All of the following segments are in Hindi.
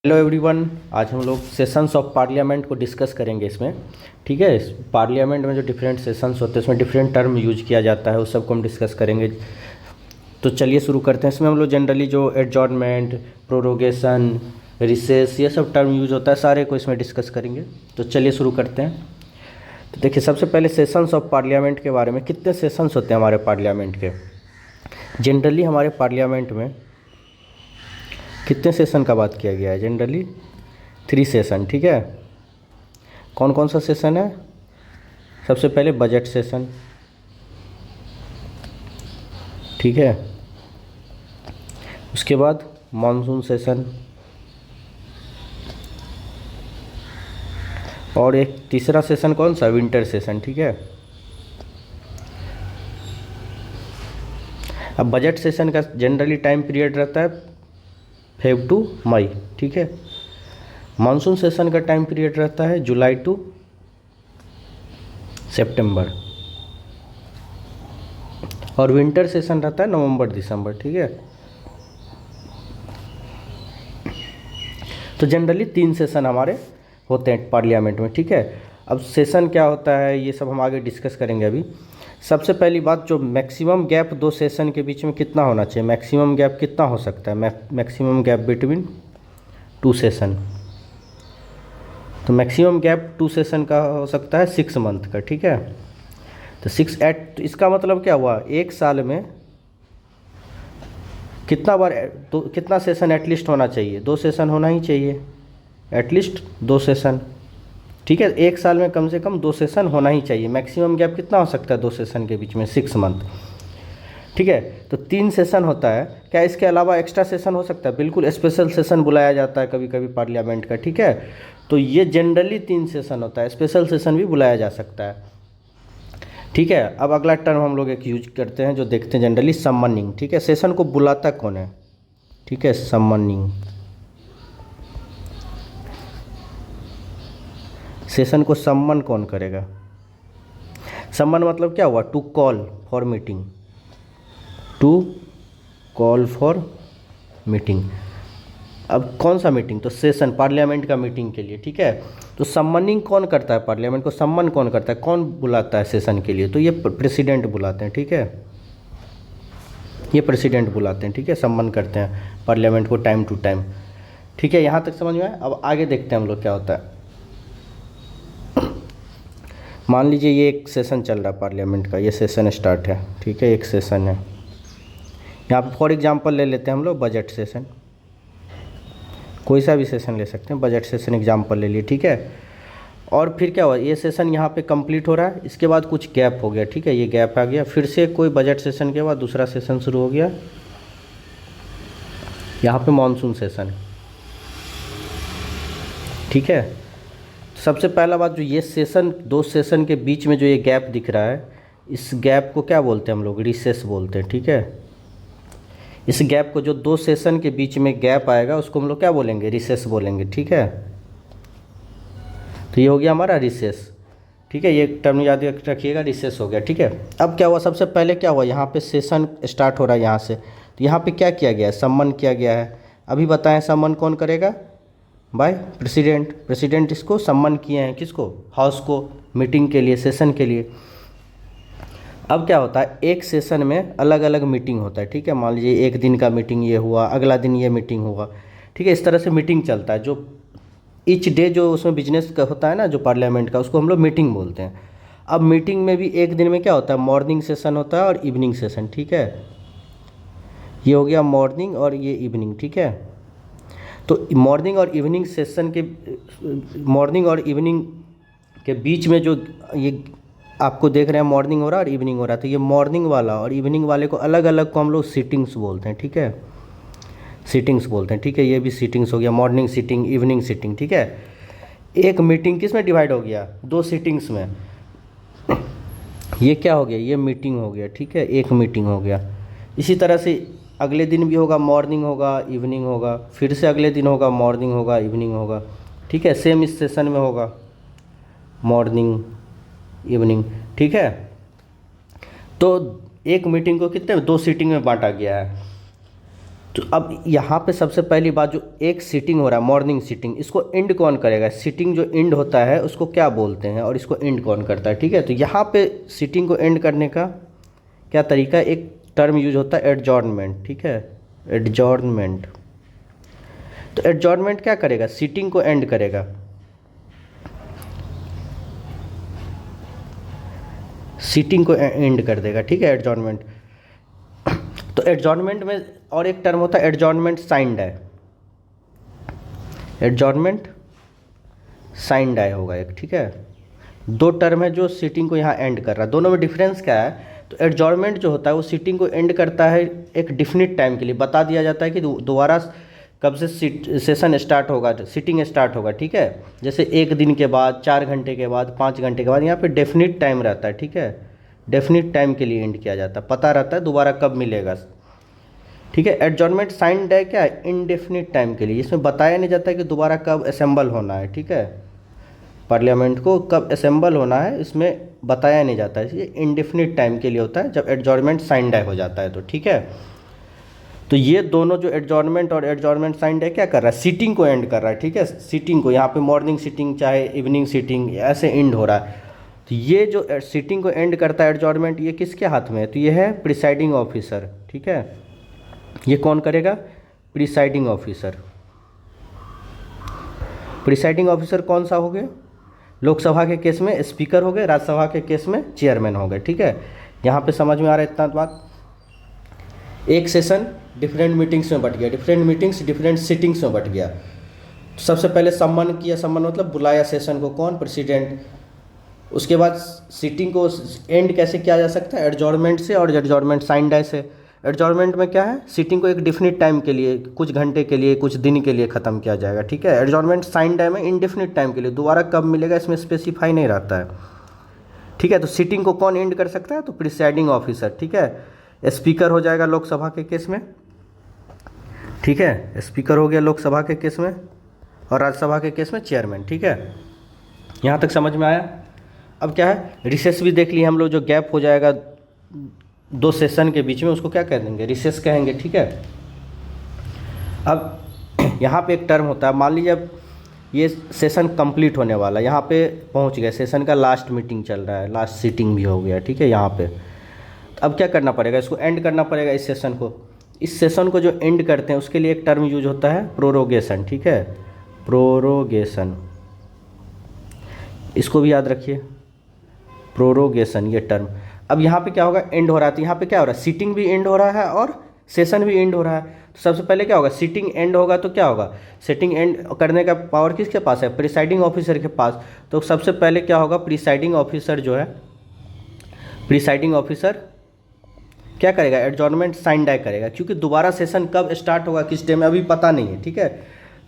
Hello everyone. आज हम लोग सेशंस ऑफ पार्लियामेंट को डिस्कस करेंगे इसमें। ठीक है, पार्लियामेंट में जो डिफरेंट सेशंस होते हैं उसमें डिफरेंट टर्म यूज किया जाता है, उस सब को हम डिस्कस करेंगे। तो चलिए शुरू करते हैं। इसमें हम लोग जनरली जो एडजॉर्नमेंट, प्रोरोगेशन, रिसेस, ये सब टर्म यूज होता है, सारे को इसमें डिस्कस करेंगे। तो चलिए शुरू करते हैं। तो देखिए, सबसे पहले सेशंस ऑफ पार्लियामेंट के बारे में। कितने सेशंस होते हैं हमारे पार्लियामेंट के? जनरली हमारे पार्लियामेंट में कितने सेशन का बात किया गया है? Generally 3 session. ठीक है, कौन कौन सा सेशन है? सबसे पहले बजट सेशन, ठीक है। उसके बाद मॉनसून सेशन, और एक तीसरा सेशन कौन सा? Winter session. ठीक है। अब बजट सेशन का जनरली टाइम पीरियड रहता है फेब टू मई। ठीक है। मानसून सेशन का टाइम पीरियड रहता है जुलाई टू सितंबर, और विंटर सेशन रहता है नवंबर दिसंबर। ठीक है। तो जनरली 3 सेशन हमारे होते हैं पार्लियामेंट में। ठीक है। अब सेशन क्या होता है ये सब हम आगे डिस्कस करेंगे अभी। सबसे पहली बात, जो मैक्सिमम गैप 2 सेशन के बीच में कितना होना चाहिए? मैक्सिमम गैप कितना हो सकता है? Maximum gap between 2 session. तो मैक्सिमम गैप 2 सेशन का हो सकता है 6 मंथ का। ठीक है। तो 6 इसका मतलब क्या हुआ? एक साल में कितना बार कितना सेशन एटलीस्ट होना चाहिए? 2 सेशन होना ही चाहिए, एटलीस्ट 2 सेशन। ठीक है, एक साल में कम से कम 2 सेशन होना ही चाहिए। मैक्सिमम गैप कितना हो सकता है 2 सेशन के बीच में? 6 मंथ। ठीक है। तो 3 सेशन होता है। क्या इसके अलावा एक्स्ट्रा सेशन हो सकता है? बिल्कुल, स्पेशल सेशन बुलाया जाता है कभी कभी पार्लियामेंट का। ठीक है। तो ये जनरली 3 सेशन होता है, स्पेशल सेशन भी बुलाया जा सकता है। ठीक है। अब अगला टर्म हम लोग एक यूज करते हैं जो देखते हैं जनरली, समनिंग। ठीक है। सेशन को बुलाता कौन है? ठीक है, समनिंग। सेशन को सम्मन कौन करेगा? सम्मन मतलब क्या हुआ? To call for meeting, to call for meeting. अब कौन सा मीटिंग? तो सेशन, पार्लियामेंट का मीटिंग के लिए। ठीक है। तो सम्मनिंग कौन करता है? पार्लियामेंट को सम्मन कौन करता है? कौन बुलाता है सेशन के लिए? तो ये प्रेसिडेंट बुलाते हैं। ठीक है, ये प्रेसिडेंट बुलाते हैं। ठीक है, सम्मन करते हैं पार्लियामेंट को टाइम टू टाइम। ठीक है, यहाँ तक समझ में आया? अब आगे देखते हैं हम लोग क्या होता है। मान लीजिए ये एक सेशन चल रहा है पार्लियामेंट का, ये सेशन स्टार्ट है। ठीक है, एक सेशन है। यहाँ पर फॉर एग्जांपल ले लेते हैं हम लोग बजट सेशन। कोई सा भी सेशन ले सकते हैं, बजट सेशन एग्जांपल ले लिए। ठीक है। और फिर क्या हुआ? ये सेशन यहाँ पे कंप्लीट हो रहा है, इसके बाद कुछ गैप हो गया। ठीक है, ये गैप आ गया, फिर से कोई बजट सेशन के बाद दूसरा सेशन शुरू हो गया। यहाँ पे मॉनसून सेशन। ठीक है। सबसे पहला बात, जो ये सेशन, 2 सेशन के बीच में जो ये गैप दिख रहा है, इस गैप को क्या बोलते हैं हम लोग? रिसेस बोलते हैं। ठीक है। इस गैप को, जो 2 सेशन के बीच में गैप आएगा, उसको हम लोग क्या बोलेंगे? रिसेस बोलेंगे। ठीक है। तो ये हो गया हमारा रिसेस। ठीक है, ये टर्म याद रखिएगा, रिसेस हो गया। ठीक है। अब क्या हुआ? सबसे पहले क्या हुआ? यहाँ पे सेशन स्टार्ट हो रहा है यहाँ से, तो यहाँ पे क्या किया गया है? सम्मन किया गया है। अभी बताएं, सम्मन कौन करेगा? By president. प्रेसिडेंट इसको सम्मन किए हैं, किसको? हाउस को, मीटिंग के लिए, सेशन के लिए। अब क्या होता है? एक सेशन में अलग अलग मीटिंग होता है। ठीक है। मान लीजिए एक दिन का मीटिंग ये हुआ, अगला दिन ये मीटिंग हुआ। ठीक है, इस तरह से मीटिंग चलता है। जो ईच डे जो उसमें बिजनेस का होता है ना, जो पार्लियामेंट का, उसको हम लोग मीटिंग बोलते हैं। अब मीटिंग में भी एक दिन में क्या होता है? मॉर्निंग सेशन होता है और इवनिंग सेशन। ठीक है, ये हो गया मॉर्निंग और ये इवनिंग। ठीक है। तो मॉर्निंग और इवनिंग सेशन के, मॉर्निंग और इवनिंग के बीच में जो ये आपको देख रहे हैं, मॉर्निंग हो रहा है और इवनिंग हो रहा है, तो ये मॉर्निंग वाला और इवनिंग वाले को अलग अलग को हम लोग सीटिंग्स बोलते हैं। ठीक है, सीटिंग्स बोलते हैं। ठीक है, ये भी सीटिंग्स हो गया, मॉर्निंग सीटिंग, इवनिंग सीटिंग। ठीक है। एक मीटिंग किस में डिवाइड हो गया? 2 सीटिंग्स में। ये क्या हो गया? ये मीटिंग हो गया। ठीक है, एक मीटिंग हो गया। इसी तरह से अगले दिन भी होगा, मॉर्निंग होगा, इवनिंग होगा, फिर से अगले दिन होगा, मॉर्निंग होगा, इवनिंग होगा। ठीक है, सेम इस सेशन में होगा, मॉर्निंग, इवनिंग। ठीक है। तो एक मीटिंग को कितने 2 सीटिंग में बांटा गया है। तो अब यहाँ पे सबसे पहली बात, जो एक सीटिंग हो रहा है मॉर्निंग सीटिंग, इसको एंड कौन करेगा? सीटिंग जो एंड होता है उसको क्या बोलते हैं और इसको एंड कौन करता है? ठीक है, तो यहाँ पे सीटिंग को एंड करने का क्या तरीका है? एक टर्म यूज होता है एडजॉर्नमेंट। ठीक है, एडजॉर्नमेंट। तो एडजॉर्नमेंट क्या करेगा? सीटिंग को एंड करेगा। सीटिंग को एंड कर देगा। ठीक है, एडजॉर्नमेंट। तो एडजॉर्नमेंट में और एक टर्म होता है adjournment sine die. Adjournment sine die होगा एक। ठीक है, दो टर्म है जो सीटिंग को यहाँ एंड कर रहा है। दोनों में डिफरेंस क्या है? तो एडजॉर्नमेंट जो होता है वो सीटिंग को एंड करता है एक डिफिनिट टाइम के लिए, बता दिया जाता है कि दोबारा कब से सेशन स्टार्ट होगा, सीटिंग स्टार्ट होगा। ठीक है, जैसे 1 दिन के बाद, 4 घंटे के बाद, 5 घंटे के बाद, यहाँ पे डेफिनिट टाइम रहता है। ठीक है, डेफिनिट टाइम के लिए एंड किया जाता है, पता रहता है दोबारा कब मिलेगा। ठीक है, एडजॉर्नमेंट साइन डाई क्या है? इनडेफिनिट टाइम के लिए, इसमें बताया नहीं जाता है कि दोबारा कब असेंबल होना है। ठीक है, पार्लियामेंट को कब असेंबल होना है इसमें बताया नहीं जाता है, ये इनडेफिनिट टाइम के लिए होता है जब एडजॉर्नमेंट साइन डाई हो जाता है तो। ठीक है, तो ये दोनों जो एडजॉर्नमेंट और एडजॉर्नमेंट साइन डाई क्या कर रहा है? सीटिंग को एंड कर रहा है। ठीक है, सीटिंग को, यहाँ पे मॉर्निंग सीटिंग चाहे इवनिंग सीटिंग ऐसे एंड हो रहा है। तो ये जो सीटिंग को एंड करता है एडजॉर्नमेंट, ये किसके हाथ में है? तो ये है प्रिसाइडिंग ऑफिसर। ठीक है, ये कौन करेगा? Presiding officer. प्रिसाइडिंग ऑफिसर कौन सा हो गया? लोकसभा के केस में स्पीकर हो गए, राज्यसभा के केस में चेयरमैन हो गए। ठीक है, यहाँ पे समझ में आ रहा है इतना बात? एक सेशन डिफरेंट मीटिंग्स में बट गया, डिफरेंट मीटिंग्स डिफरेंट सिटिंग्स में बट गया। तो सबसे पहले सम्मान किया, सम्मान मतलब बुलाया सेशन को, कौन? प्रेसिडेंट। उसके बाद सीटिंग को एंड कैसे किया जा सकता है? एडजॉर्नमेंट से और एडजॉर्नमेंट साइन डाई से। एडजॉर्नमेंट में क्या है? सीटिंग को एक डिफिनिट टाइम के लिए, कुछ घंटे के लिए, कुछ दिन के लिए ख़त्म किया जाएगा। ठीक है, एडजॉर्नमेंट साइन डाई में इनडेफिनिट टाइम के लिए, दोबारा कब मिलेगा इसमें स्पेसिफाई नहीं रहता है। ठीक है, तो सीटिंग को कौन एंड कर सकता है? तो प्रिसाइडिंग ऑफिसर। ठीक है, स्पीकर हो जाएगा लोकसभा के केस में। ठीक है, स्पीकर हो गया लोकसभा के केस में, और राज्यसभा के केस में चेयरमैन। ठीक है, यहाँ तक समझ में आया? अब क्या है, रिसेस भी देख लिए हम लोग, जो गैप हो जाएगा 2 सेशन के बीच में उसको क्या कह देंगे? रिसेस कहेंगे। ठीक है, अब यहाँ पे एक टर्म होता है, मान लीजिए अब ये सेशन कंप्लीट होने वाला है, यहाँ पे पहुँच गए, सेशन का लास्ट मीटिंग चल रहा है, लास्ट सीटिंग भी हो गया। ठीक है, यहाँ पे अब क्या करना पड़ेगा? इसको एंड करना पड़ेगा इस सेशन को। इस सेशन को जो एंड करते हैं उसके लिए एक टर्म यूज होता है प्रोरोगेशन। ठीक है, प्रोरोगेशन, इसको भी याद रखिए, प्रोरोगेशन ये टर्म। अब यहाँ पे क्या होगा? एंड हो रहा है, तो यहाँ पे क्या हो रहा है? सीटिंग भी एंड हो रहा है और सेशन भी एंड हो रहा है। तो सबसे पहले क्या होगा? सीटिंग एंड होगा तो क्या होगा? सीटिंग एंड करने का पावर किसके पास है? प्रिसाइडिंग ऑफिसर के पास। तो सबसे पहले क्या होगा? प्रिसाइडिंग ऑफिसर जो है, प्रिसाइडिंग ऑफिसर क्या करेगा? एडजॉर्नमेंट साइन डाई करेगा, क्योंकि दोबारा सेशन कब स्टार्ट होगा, किस टाइम में, अभी पता नहीं है। ठीक है,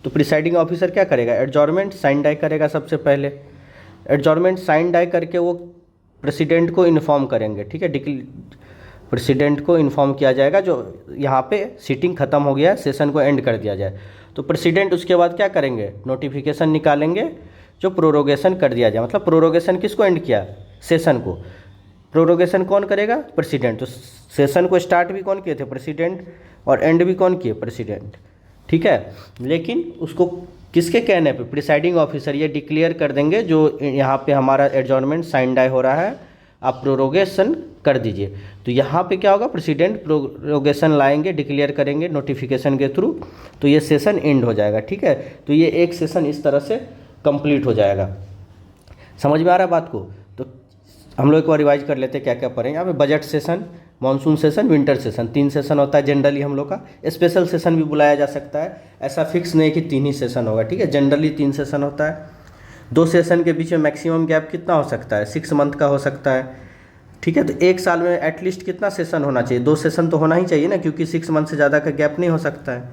तो प्रिसाइडिंग ऑफिसर क्या करेगा? एडजॉर्नमेंट साइन डाई करेगा सबसे पहले। एडजॉर्नमेंट साइन डाई करके वो प्रेसिडेंट को इन्फॉर्म करेंगे। ठीक है, प्रेसिडेंट को इन्फॉर्म किया जाएगा जो यहाँ पे सीटिंग ख़त्म हो गया है, सेशन को एंड कर दिया जाए। तो प्रेसिडेंट उसके बाद क्या करेंगे? नोटिफिकेशन निकालेंगे जो प्रोरोगेशन कर दिया जाए। मतलब प्रोरोगेशन किसको एंड किया? सेशन को। प्रोरोगेशन कौन करेगा? प्रेसिडेंट। तो सेशन को स्टार्ट भी कौन किए थे? प्रेसिडेंट, और एंड भी कौन किए? प्रेसिडेंट। ठीक है, लेकिन उसको किसके कहने पे? प्रिसाइडिंग ऑफिसर ये डिक्लेयर कर देंगे जो यहाँ पे हमारा एडजॉर्नमेंट साइन डाई हो रहा है, आप प्रोरोगेशन कर दीजिए। तो यहाँ पे क्या होगा? प्रेसिडेंट प्रोरोगेशन लाएंगे, डिक्लेयर करेंगे नोटिफिकेशन के थ्रू, तो ये सेशन एंड हो जाएगा। ठीक है, तो ये एक सेशन इस तरह से कंप्लीट हो जाएगा। समझ में आ रहा है बात को? तो हम लोग एक बार रिवाइज कर लेते हैं क्या क्या पढ़ेंगे। यहाँ पे budget session, monsoon session, winter session, 3 session होता है जनरली हम लोग का। स्पेशल सेशन भी बुलाया जा सकता है, ऐसा फिक्स नहीं कि 3 ही सेशन होगा। ठीक है, जनरली 3 सेशन होता है। 2 सेशन के बीच में मैक्सिमम गैप कितना हो सकता है? 6 मंथ का हो सकता है। ठीक है, तो एक साल में एटलीस्ट कितना सेशन होना चाहिए? 2 सेशन तो होना ही चाहिए ना, क्योंकि 6 मंथ से ज़्यादा का गैप नहीं हो सकता है।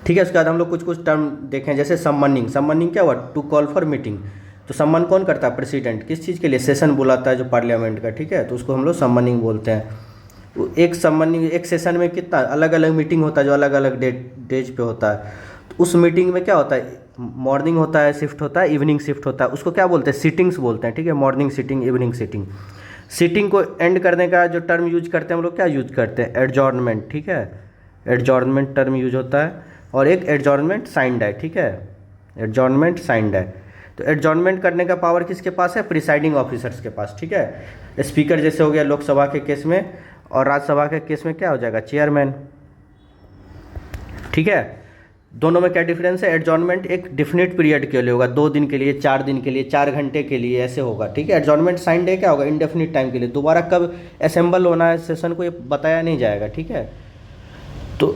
ठीक है, उसके बाद हम लोग कुछ कुछ टर्म देखें, जैसे सम्मनिंग। सम्मनिंग क्या हुआ? To call for meeting. तो सम्मन कौन करता है? प्रेसिडेंट। किस चीज़ के लिए? सेशन बुलाता है जो पार्लियामेंट का। ठीक है, तो उसको हम लोग सम्मनिंग बोलते हैं। एक सम्मनिंग, एक सेशन में कितना अलग अलग मीटिंग होता है जो अलग अलग डेज पे होता है। तो उस मीटिंग में क्या होता है? मॉर्निंग होता है, शिफ्ट होता है, इवनिंग शिफ्ट होता है। उसको क्या बोलते हैं? सीटिंग्स बोलते हैं। ठीक है, morning sitting, evening sitting. Sitting को एंड करने का जो टर्म यूज करते हैं हम लोग, क्या यूज करते हैं? एडजॉर्नमेंट। ठीक है, एडजॉर्नमेंट टर्म यूज होता है, और एक एडजॉर्नमेंट साइंड है, ठीक है, एडजॉर्नमेंट साइंड है। तो एडजॉर्नमेंट करने का पावर किसके पास है? प्रिसाइडिंग ऑफिसर्स के पास, ठीक है। स्पीकर जैसे हो गया लोकसभा के केस में, और राज्यसभा के केस में क्या हो जाएगा? चेयरमैन, ठीक है। दोनों में क्या डिफरेंस है? एडजॉर्नमेंट एक डिफिनिट पीरियड के लिए होगा, 2 दिन के लिए, 4 दिन के लिए, 4 घंटे के लिए, ऐसे होगा, ठीक है। एडजॉर्नमेंट साइंड है क्या होगा? इंडेफिनिट टाइम के लिए, दोबारा कब असेंबल होना है सेशन को ये बताया नहीं जाएगा, ठीक है। तो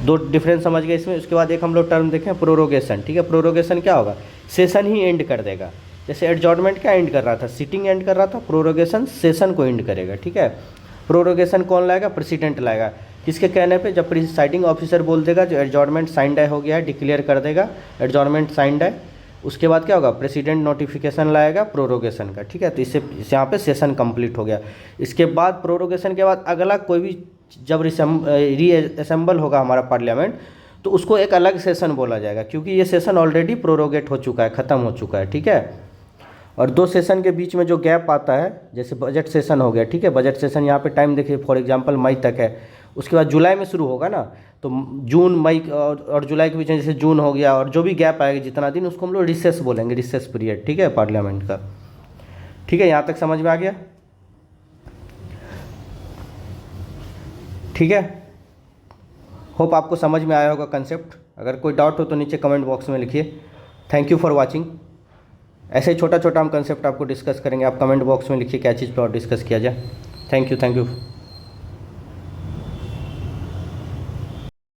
2 डिफरेंस समझ गए इसमें। उसके बाद एक हम लोग टर्म देखें प्रोरोगेशन, ठीक है। प्रोरोगेशन क्या होगा? सेशन ही एंड कर देगा। जैसे एडजॉर्नमेंट क्या एंड कर रहा था? सिटिंग एंड कर रहा था। प्रोरोगेशन सेशन को एंड करेगा, ठीक है। प्रोरोगेशन कौन लाएगा? प्रेसिडेंट लाएगा। किसके कहने पे? जब प्रिसाइडिंग ऑफिसर बोल देगा जो एडजॉर्नमेंट साइंड है हो गया है, डिक्लेयर कर देगा एडजॉर्नमेंट साइंड है, उसके बाद क्या होगा? प्रेसिडेंट नोटिफिकेशन लाएगा प्रोरोगेशन का, ठीक है। तो इससे यहाँ पे सेशन कंप्लीट हो गया। इसके बाद प्रोरोगेशन के बाद अगला कोई भी जब रीअसेंबल होगा हमारा पार्लियामेंट, तो उसको एक अलग सेशन बोला जाएगा, क्योंकि ये सेशन ऑलरेडी प्रोरोगेट हो चुका है, ख़त्म हो चुका है, ठीक है। और 2 सेशन के बीच में जो गैप आता है, जैसे बजट सेशन हो गया, ठीक है। बजट सेशन यहाँ पे टाइम देखिए, फॉर एग्जांपल मई तक है, उसके बाद जुलाई में शुरू होगा ना, तो जून, मई और जुलाई के बीच में जैसे जून हो गया, और जो भी गैप आएगा जितना दिन, उसको हम लोग रिसेस बोलेंगे, रिसेस पीरियड, ठीक है, पार्लियामेंट का, ठीक है। यहाँ तक समझ में आ गया, ठीक है। होप आपको समझ में आया होगा कंसेप्ट। अगर कोई डाउट हो तो नीचे कमेंट बॉक्स में लिखिए। Thank you for watching. ऐसे ही छोटा छोटा हम कंसेप्ट आपको डिस्कस करेंगे, आप कमेंट बॉक्स में लिखिए क्या चीज़ पर और डिस्कस किया जाए। Thank you.